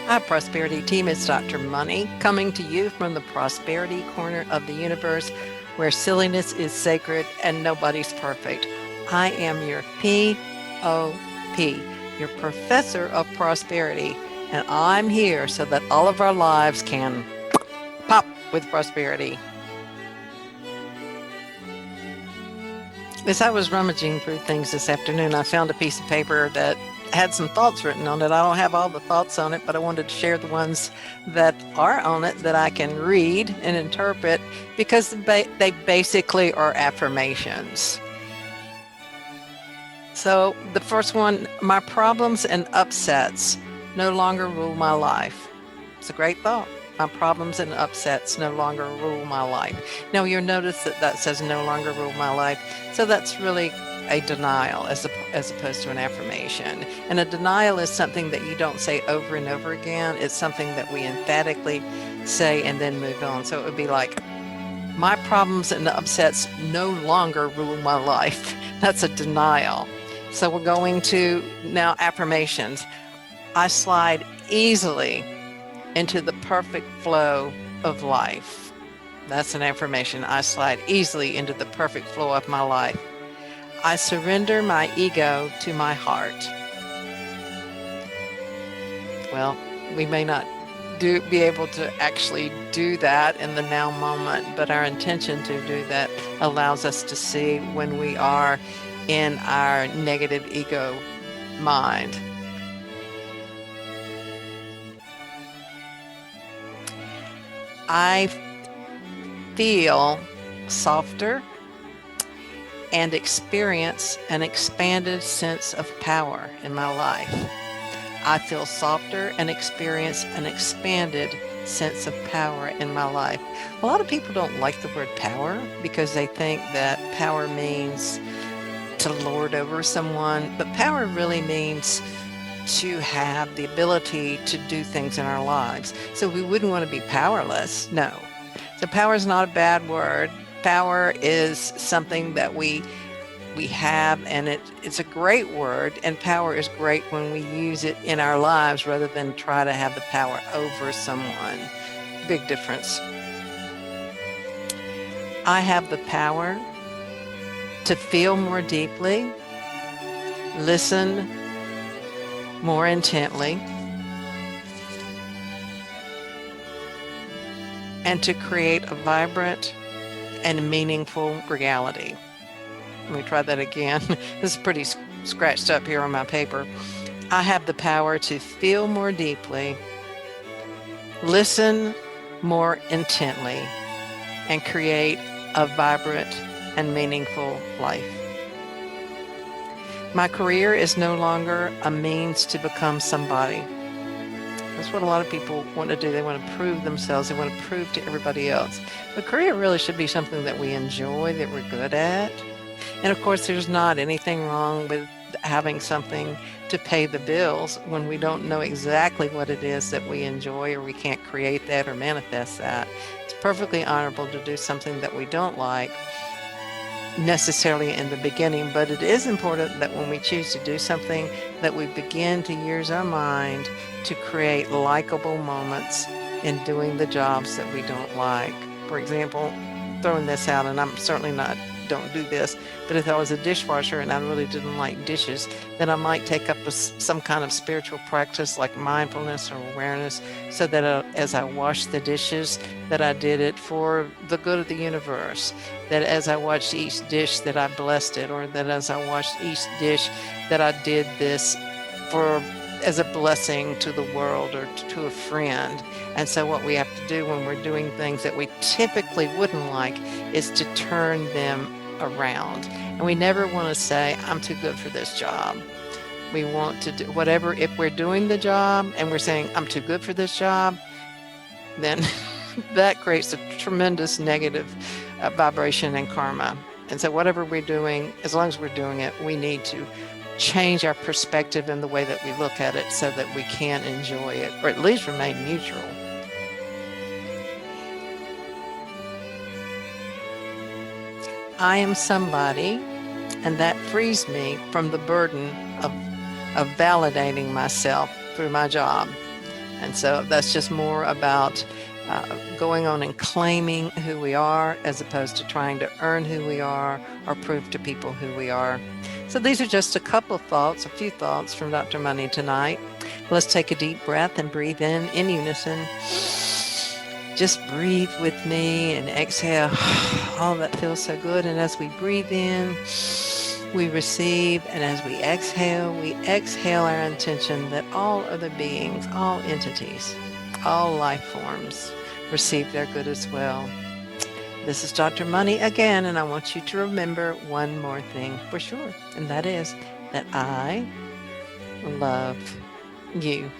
Hi, Prosperity Team. It's Dr. Money coming to you from the Prosperity Corner of the universe where silliness is sacred and nobody's perfect. I am your POP, your Professor of Prosperity, and I'm here so that all of our lives can pop with prosperity. As I was rummaging through things this afternoon, I found a piece of paper that had some thoughts written on it. I don't have all the thoughts on it, but I wanted to share the ones that are on it that I can read and interpret because they basically are affirmations. So the first one, my problems and upsets no longer rule my life. It's a great thought. My problems and upsets no longer rule my life. Now you'll notice that that says no longer rule my life. So that's really a denial as opposed to an affirmation. And a denial is something that you don't say over and over again. It's something that we emphatically say and then move on. So it would be like, my problems and upsets no longer rule my life. That's a denial. So we're going to now affirmations. I slide easily into the perfect flow of life. That's an affirmation. I slide easily into the perfect flow of my life. I surrender my ego to my heart. Well, we may not be able to actually do that in the now moment, but our intention to do that allows us to see when we are in our negative ego mind. I feel softer and experience an expanded sense of power in my life. I feel softer and experience an expanded sense of power in my life. A lot of people don't like the word power because they think that power means to lord over someone, but power really means to have the ability to do things in our lives. So we wouldn't want to be powerless. No. So power is not a bad word. Power is something that we have, and it's a great word, and power is great when we use it in our lives rather than try to have the power over someone. Big difference. I have the power to feel more deeply, listen more intently, and to create a vibrant and meaningful reality. Let me try that again. This is pretty scratched up here on my paper. I have the power to feel more deeply, listen more intently, and create a vibrant and meaningful life. My career is no longer a means to become somebody. That's what a lot of people want to do. They want to prove themselves. They want to prove to everybody else. But career really should be something that we enjoy, that we're good at. And of course, there's not anything wrong with having something to pay the bills when we don't know exactly what it is that we enjoy, or we can't create that or manifest that. It's perfectly honorable to do something that we don't like necessarily in the beginning, but it is important that when we choose to do something, that we begin to use our mind to create likable moments in doing the jobs that we don't like. For example, throwing this out, and I'm certainly not don't do this, but if I was a dishwasher and I really didn't like dishes, then I might take up some kind of spiritual practice like mindfulness or awareness, so that as I washed the dishes, that I did it for the good of the universe, that as I watched each dish that I blessed it, or that as I washed each dish that I did this for as a blessing to the world or to a friend. And so what we have to do when we're doing things that we typically wouldn't like is to turn them around. And we never want to say, I'm too good for this job. We want to do whatever. If we're doing the job and we're saying, I'm too good for this job, then that creates a tremendous negative vibration and karma. And so whatever we're doing, as long as we're doing it, we need to change our perspective in the way that we look at it so that we can enjoy it, or at least remain neutral. I am somebody, and that frees me from the burden of validating myself through my job. And so that's just more about going on and claiming who we are as opposed to trying to earn who we are or prove to people who we are. So these are just a couple of thoughts, a few thoughts from Dr. Money tonight. Let's take a deep breath and breathe in unison. Just breathe with me and exhale. Oh, that feels so good. And as we breathe in, we receive, and as we exhale our intention that all other beings, all entities, all life forms receive their good as well. This is Dr. Money again, and I want you to remember one more thing for sure, and that is that I love you.